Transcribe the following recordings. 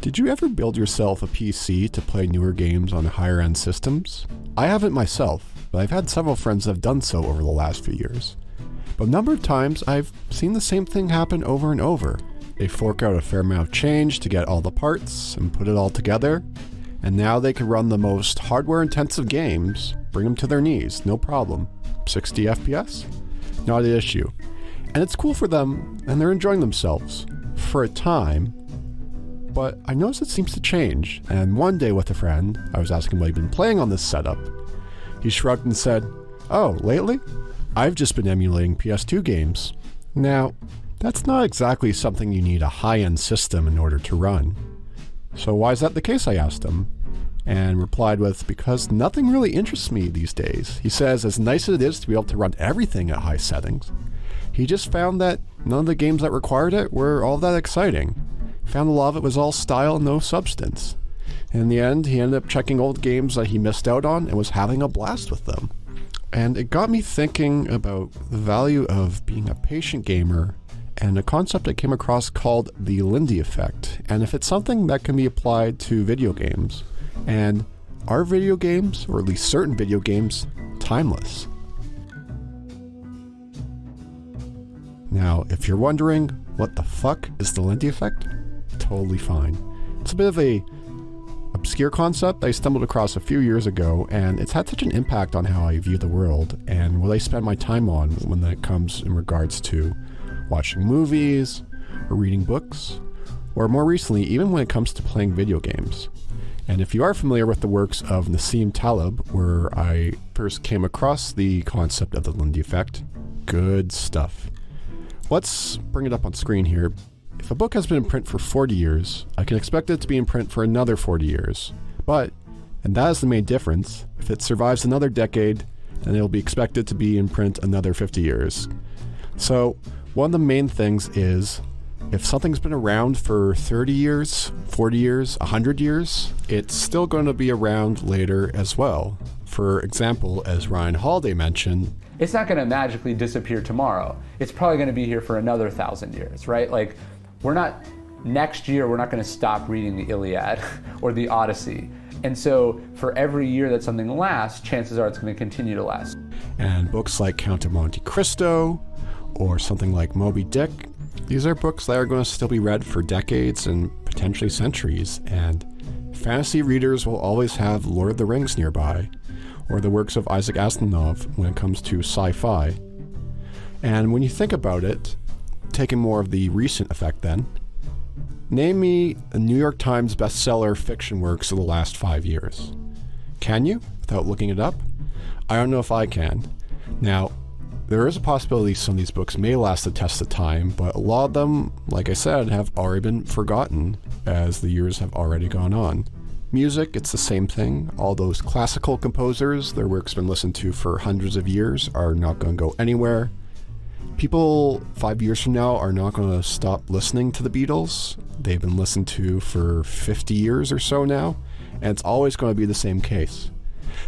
Did you ever build yourself a PC to play newer games on higher-end systems? I haven't myself, but I've had several friends that have done so over the last few years. But a number of times I've seen the same thing happen over and over. They fork out a fair amount of change to get all the parts and put it all together, and now they can run the most hardware-intensive games, bring them to their knees, no problem. 60 FPS? Not an issue. And it's cool for them, and they're enjoying themselves. For a time. But I noticed it seems to change, and one day with a friend, I was asking what he'd been playing on this setup. He shrugged and said, "Oh, lately? I've just been emulating PS2 games." Now, that's not exactly something you need a high-end system in order to run. "So why is that the case?" I asked him, and replied with, "Because nothing really interests me these days." He says, as nice as it is to be able to run everything at high settings, he just found that none of the games that required it were all that exciting. Found a lot of it was all style and no substance. In the end, he ended up checking old games that he missed out on and was having a blast with them. And it got me thinking about the value of being a patient gamer and a concept I came across called the Lindy Effect, and if it's something that can be applied to video games. And are video games, or at least certain video games, timeless? Now, if you're wondering, what the fuck is the Lindy Effect? Totally fine. It's a bit of a obscure concept I stumbled across a few years ago, and it's had such an impact on how I view the world and what I spend my time on when it comes in regards to watching movies, or reading books, or more recently, even when it comes to playing video games. And if you are familiar with the works of Nassim Taleb, where I first came across the concept of the Lindy Effect, good stuff. Let's bring it up on screen here. If a book has been in print for 40 years, I can expect it to be in print for another 40 years. But, and that is the main difference, if it survives another decade, then it'll be expected to be in print another 50 years. So, one of the main things is, if something's been around for 30 years, 40 years, 100 years, it's still going to be around later as well. For example, as Ryan Holiday mentioned, it's not going to magically disappear tomorrow. It's probably going to be here for another 1,000 years, right? Like, next year, we're not going to stop reading the Iliad or the Odyssey. And so for every year that something lasts, chances are it's going to continue to last. And books like Count of Monte Cristo or something like Moby Dick, these are books that are going to still be read for decades and potentially centuries. And fantasy readers will always have Lord of the Rings nearby, or the works of Isaac Asimov when it comes to sci-fi. And when you think about it, taking more of the recent effect then, name me a New York Times bestseller fiction works of the last 5 years. Can you, without looking it up? I don't know if I can. Now, there is a possibility some of these books may last the test of time, but a lot of them, like I said, have already been forgotten as the years have already gone on. Music, it's the same thing. All those classical composers, their work's been listened to for hundreds of years, are not going to go anywhere. People 5 years from now are not going to stop listening to the Beatles. They've been listened to for 50 years or so now, and it's always going to be the same case.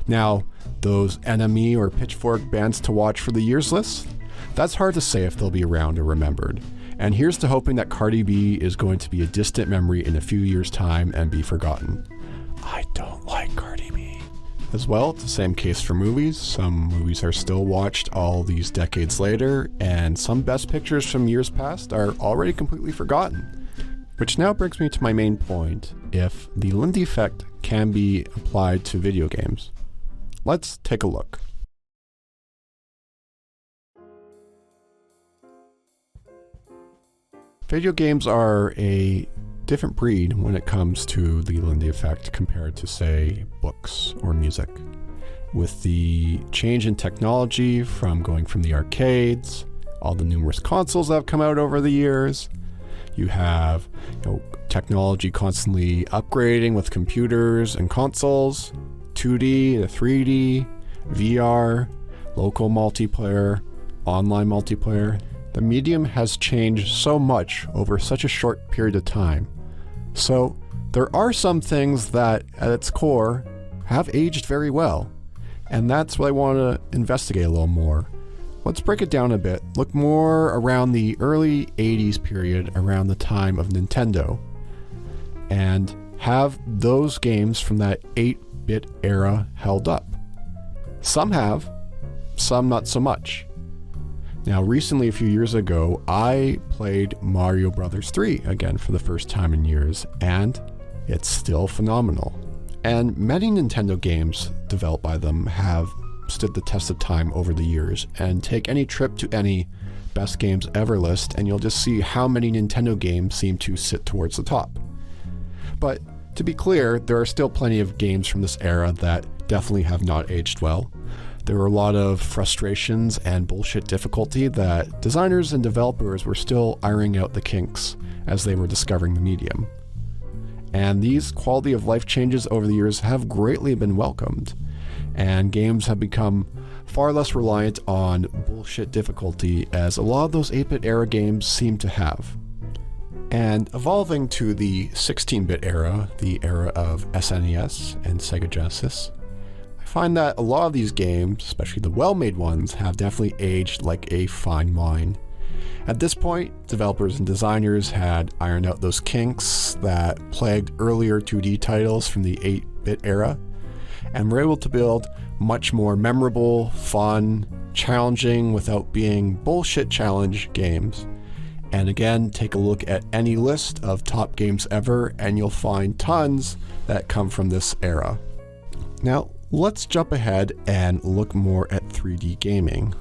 Now, those NME or Pitchfork bands to watch for the years list, that's hard to say if they'll be around or remembered. And here's to hoping that Cardi B is going to be a distant memory in a few years' time and be forgotten. I don't like Cardi B. As well, it's the same case for movies. Some movies are still watched all these decades later, and some best pictures from years past are already completely forgotten. Which now brings me to my main point, if the Lindy Effect can be applied to video games. Let's take a look. Video games are a different breed when it comes to the Lindy Effect compared to, say, books or music. With the change in technology from going from the arcades, all the numerous consoles that have come out over the years, you have technology constantly upgrading with computers and consoles, 2D to 3D, VR, local multiplayer, online multiplayer. The medium has changed so much over such a short period of time. So there are some things that at its core have aged very well, and that's what I want to investigate a little more. Let's break it down a bit. Look more around the early 80s period, around the time of Nintendo. and have those games from that 8-bit era held up. Some have, some not so much. Now, recently, a few years ago, I played Mario Bros. 3 again for the first time in years, and it's still phenomenal. And many Nintendo games developed by them have stood the test of time over the years, and take any trip to any best games ever list and you'll just see how many Nintendo games seem to sit towards the top. But to be clear, there are still plenty of games from this era that definitely have not aged well. There were a lot of frustrations and bullshit difficulty that designers and developers were still ironing out the kinks as they were discovering the medium. And these quality of life changes over the years have greatly been welcomed, and games have become far less reliant on bullshit difficulty as a lot of those 8-bit era games seem to have. And evolving to the 16-bit era, the era of SNES and Sega Genesis, I find that a lot of these games, especially the well-made ones, have definitely aged like a fine wine. At this point, developers and designers had ironed out those kinks that plagued earlier 2D titles from the 8-bit era, and were able to build much more memorable, fun, challenging, without being bullshit challenge games. And again, take a look at any list of top games ever, and you'll find tons that come from this era. Now, let's jump ahead and look more at 3D gaming.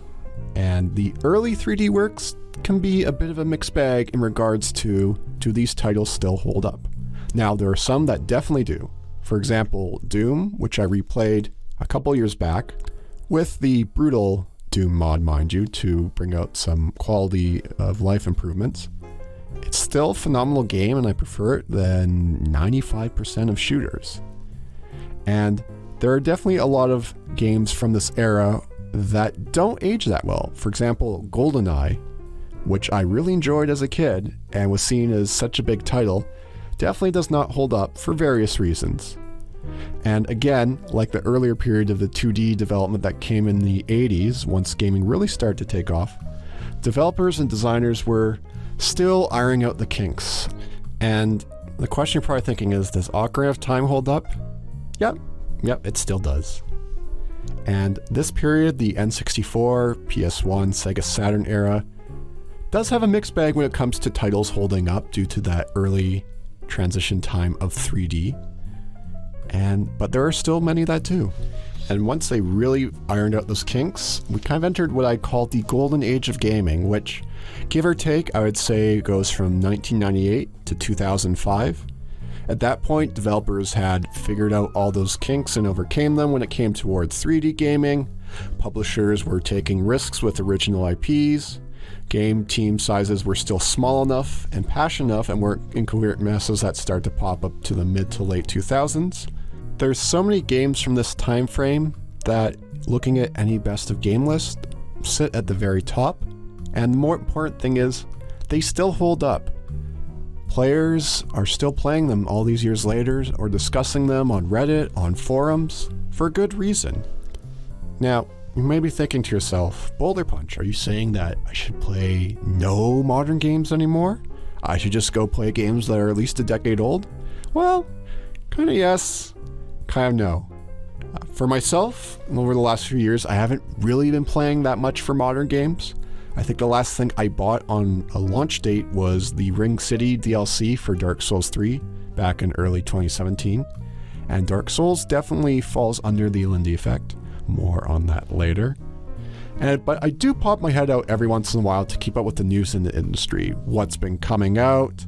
And the early 3D works can be a bit of a mixed bag in regards to do these titles still hold up? Now, there are some that definitely do. For example, Doom, which I replayed a couple years back, with the brutal Doom mod, mind you, to bring out some quality of life improvements. It's still a phenomenal game, and I prefer it than 95% of shooters. And there are definitely a lot of games from this era that don't age that well. For example, GoldenEye, which I really enjoyed as a kid and was seen as such a big title, definitely does not hold up for various reasons. And again, like the earlier period of the 2D development that came in the 80s, once gaming really started to take off, developers and designers were still ironing out the kinks. And the question you're probably thinking is, does Ocarina of Time hold up? Yep, it still does. And this period, the N64, PS1, Sega Saturn era, does have a mixed bag when it comes to titles holding up due to that early transition time of 3D. But there are still many that do. And once they really ironed out those kinks, we kind of entered what I call the golden age of gaming, which, give or take, I would say goes from 1998 to 2005. At that point, developers had figured out all those kinks and overcame them when it came towards 3D gaming. Publishers were taking risks with original IPs. Game team sizes were still small enough and passionate enough and weren't incoherent messes that start to pop up to the mid to late 2000s. There's so many games from this time frame that, looking at any best of game list, sit at the very top. And the more important thing is, they still hold up. Players are still playing them all these years later, or discussing them on Reddit, on forums, for good reason. Now, you may be thinking to yourself, Boulder Punch, are you saying that I should play no modern games anymore? I should just go play games that are at least a decade old? Well, kind of yes, kind of no. For myself, over the last few years, I haven't really been playing that much for modern games. I think the last thing I bought on a launch date was the Ring City DLC for Dark Souls 3 back in early 2017. And Dark Souls definitely falls under the Lindy Effect. More on that later. But I do pop my head out every once in a while to keep up with the news in the industry. What's been coming out?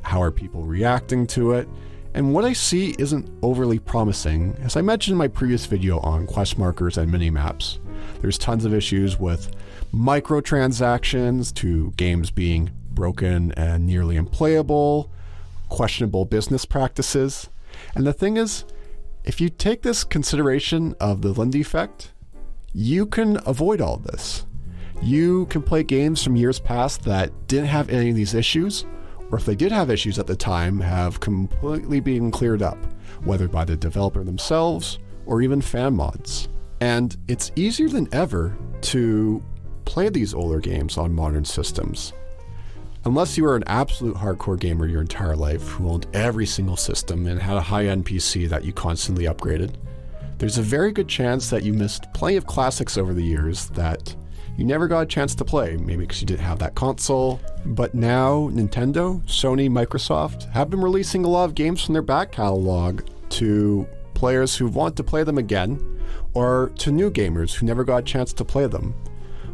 How are people reacting to it? And what I see isn't overly promising. As I mentioned in my previous video on quest markers and mini-maps, there's tons of issues with microtransactions to games being broken and nearly unplayable, questionable business practices. And the thing is, if you take this consideration of the Lindy Effect, you can avoid all this. You can play games from years past that didn't have any of these issues, or if they did have issues at the time, have completely been cleared up, whether by the developer themselves or even fan mods. And it's easier than ever to play these older games on modern systems. Unless you were an absolute hardcore gamer your entire life who owned every single system and had a high-end PC that you constantly upgraded, there's a very good chance that you missed plenty of classics over the years that you never got a chance to play, maybe because you didn't have that console. But now Nintendo, Sony, Microsoft have been releasing a lot of games from their back catalog to players who want to play them again, or to new gamers who never got a chance to play them.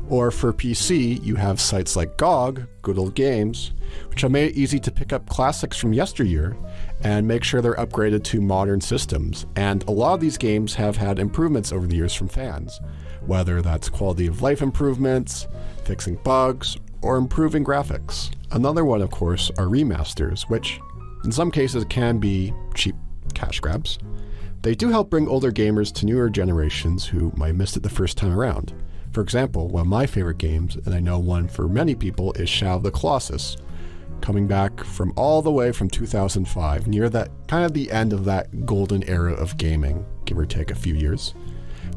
Or for PC, you have sites like GOG, Good Old Games, which have made it easy to pick up classics from yesteryear and make sure they're upgraded to modern systems. And a lot of these games have had improvements over the years from fans, whether that's quality of life improvements, fixing bugs, or improving graphics. Another one, of course, are remasters, which in some cases can be cheap cash grabs. They do help bring older gamers to newer generations who might have missed it the first time around. For example, one of my favorite games, and I know one for many people, is Shadow of the Colossus, coming back from all the way from 2005, near that kind of the end of that golden era of gaming, give or take a few years.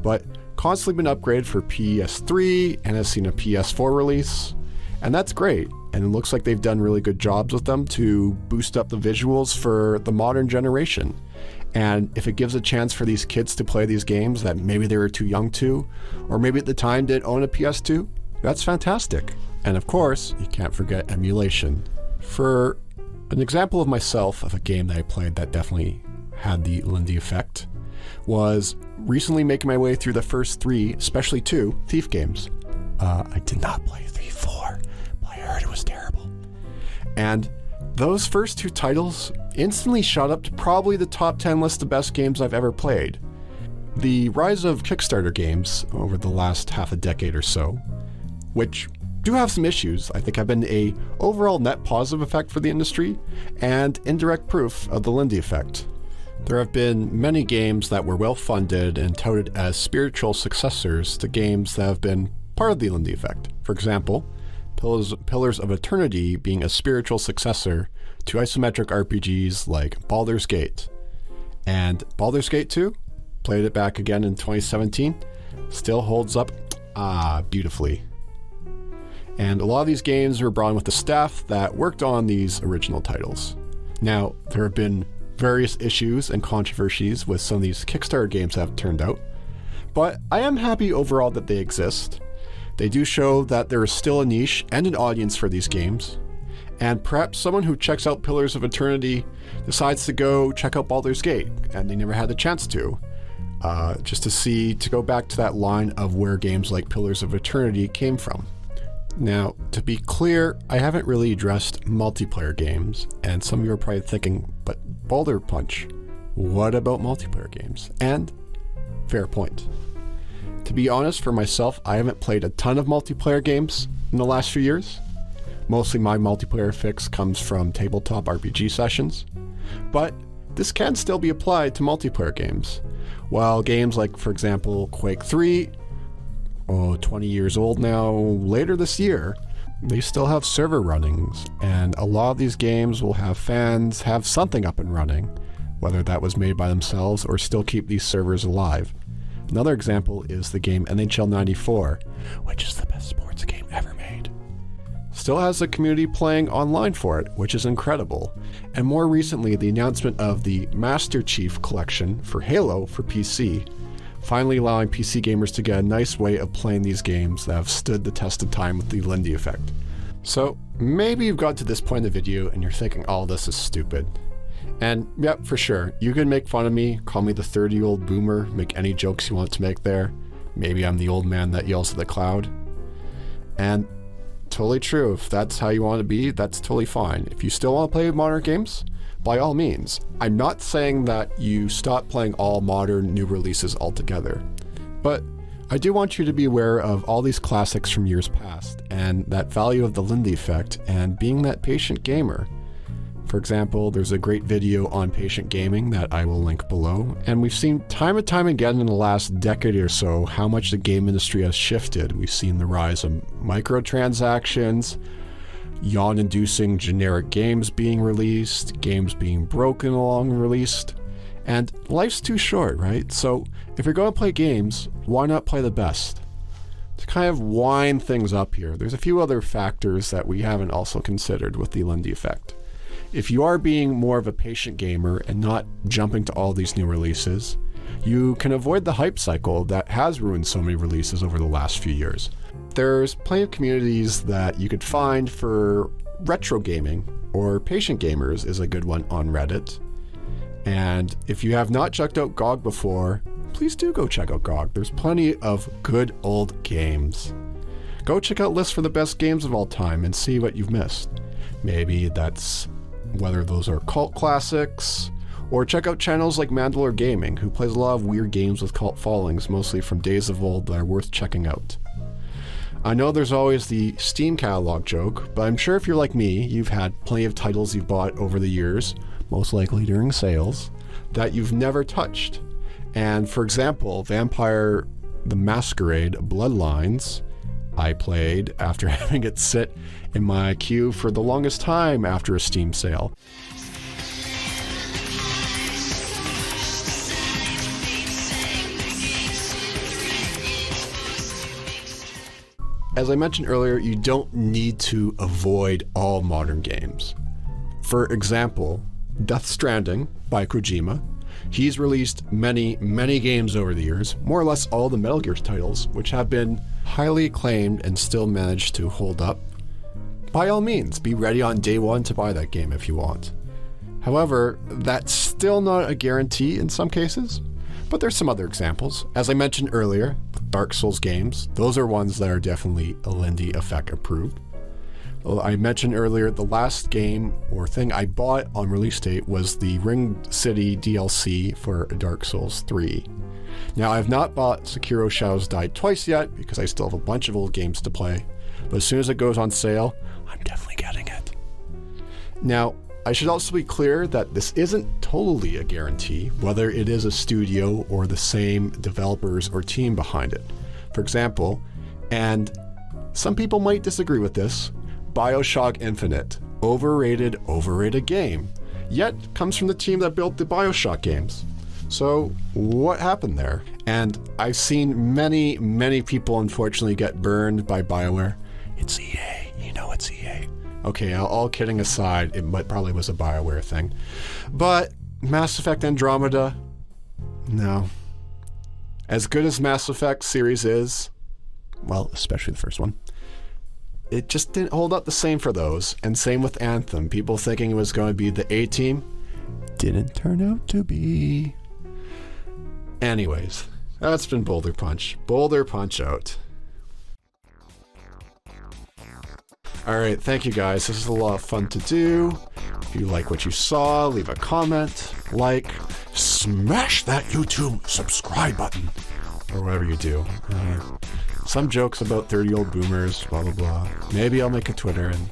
But constantly been upgraded for PS3 and has seen a PS4 release, and that's great. And it looks like they've done really good jobs with them to boost up the visuals for the modern generation. And if it gives a chance for these kids to play these games that maybe they were too young to, or maybe at the time didn't own a PS2, that's fantastic. And of course, you can't forget emulation. For an example of myself of a game that I played that definitely had the Lindy Effect, was recently making my way through the first 3, especially 2, Thief games. I did not play 3-4, but I heard it was terrible. And those first 2 titles instantly shot up to probably the top 10 list of best games I've ever played. The rise of Kickstarter games over the last half a decade or so, which do have some issues, I think have been a overall net positive effect for the industry and indirect proof of the Lindy Effect. There have been many games that were well funded and touted as spiritual successors to games that have been part of the Lindy Effect. For example, Pillars of Eternity being a spiritual successor to isometric RPGs like Baldur's Gate. And Baldur's Gate 2, played it back again in 2017, still holds up beautifully. And a lot of these games were brought in with the staff that worked on these original titles. Now, there have been various issues and controversies with some of these Kickstarter games that have turned out, but I am happy overall that they exist. They do show that there is still a niche and an audience for these games, and perhaps someone who checks out Pillars of Eternity decides to go check out Baldur's Gate, and they never had the chance to, just to go back to that line of where games like Pillars of Eternity came from. Now, to be clear, I haven't really addressed multiplayer games, and some of you are probably thinking, but Boulder Punch, what about multiplayer games? And fair point. To be honest, for myself, I haven't played a ton of multiplayer games in the last few years. Mostly my multiplayer fix comes from tabletop RPG sessions, but this can still be applied to multiplayer games. While games like, for example, Quake 3, 20 years old now, later this year, they still have server runnings, and a lot of these games will have fans have something up and running, whether that was made by themselves or still keep these servers alive. Another example is the game NHL 94, which is the best sports game ever made. Still has a community playing online for it, which is incredible. And more recently, the announcement of the Master Chief Collection for Halo for PC, finally allowing PC gamers to get a nice way of playing these games that have stood the test of time with the Lindy Effect. So maybe you've got to this point in the video and you're thinking all this is stupid. And yep, for sure, you can make fun of me, call me the 30-year-old boomer, make any jokes you want to make there. Maybe I'm the old man that yells at the cloud. And totally true, if that's how you want to be, that's totally fine. If you still want to play modern games, by all means. I'm not saying that you stop playing all modern new releases altogether, but I do want you to be aware of all these classics from years past and that value of the Lindy Effect and being that patient gamer. For example, there's a great video on patient gaming that I will link below, and we've seen time and time again in the last decade or so how much the game industry has shifted. We've seen the rise of microtransactions, yawn-inducing generic games being released, games being broken along released, and life's too short, right? So if you're going to play games, why not play the best? to kind of wind things up here, there's a few other factors that we haven't also considered with the Lindy Effect. If you are being more of a patient gamer and not jumping to all these new releases, you can avoid the hype cycle that has ruined so many releases over the last few years. There's plenty of communities that you could find for retro gaming, or patient gamers is a good one on Reddit. And if you have not checked out GOG before, please do go check out GOG. There's plenty of good old games. Go check out lists for the best games of all time and see what you've missed. Maybe that's whether those are cult classics, or check out channels like Mandalore Gaming, who plays a lot of weird games with cult followings, mostly from days of old, that are worth checking out. I know there's always the Steam catalog joke, but I'm sure if you're like me, you've had plenty of titles you've bought over the years, most likely during sales, that you've never touched. And for example, Vampire the Masquerade Bloodlines, I played after having it sit in my queue for the longest time after a Steam sale. As I mentioned earlier, you don't need to avoid all modern games. For example, Death Stranding by Kojima. He's released many, many games over the years, more or less all the Metal Gear titles, which have been highly acclaimed and still managed to hold up. By all means, be ready on day one to buy that game if you want. However, that's still not a guarantee in some cases, but there's some other examples. As I mentioned earlier, Dark Souls games, those are ones that are definitely Lindy Effect approved. I mentioned earlier, the last game or thing I bought on release date was the Ring City DLC for Dark Souls 3. Now, I've not bought Sekiro Shadows Die Twice yet because I still have a bunch of old games to play, but as soon as it goes on sale, I'm definitely getting it. Now, I should also be clear that this isn't totally a guarantee, whether it is a studio or the same developers or team behind it. For example, and some people might disagree with this, BioShock Infinite, overrated game, yet comes from the team that built the BioShock games. So what happened there? And I've seen many, many people unfortunately get burned by BioWare. It's EA, you know it's EA. Okay, all kidding aside, it probably was a BioWare thing. But Mass Effect Andromeda, no. As good as Mass Effect series is, well, especially the first one, it just didn't hold up the same for those. And same with Anthem. People thinking it was going to be the A-team, didn't turn out to be. Anyways, that's been Boulder Punch. Boulder Punch out. Alright, thank you guys. This is a lot of fun to do. If you like what you saw, leave a comment, like, smash that YouTube subscribe button, or whatever you do. Some jokes about 30-year-old boomers, blah, blah, blah. Maybe I'll make a Twitter, and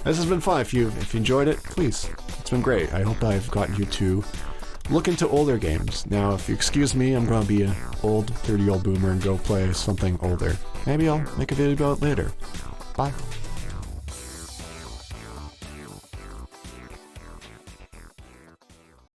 this has been fun. If you enjoyed it, please. It's been great. I hope I've gotten you to look into older games. Now, if you excuse me, I'm going to be an old 30-year-old boomer and go play something older. Maybe I'll make a video about it later. Bye.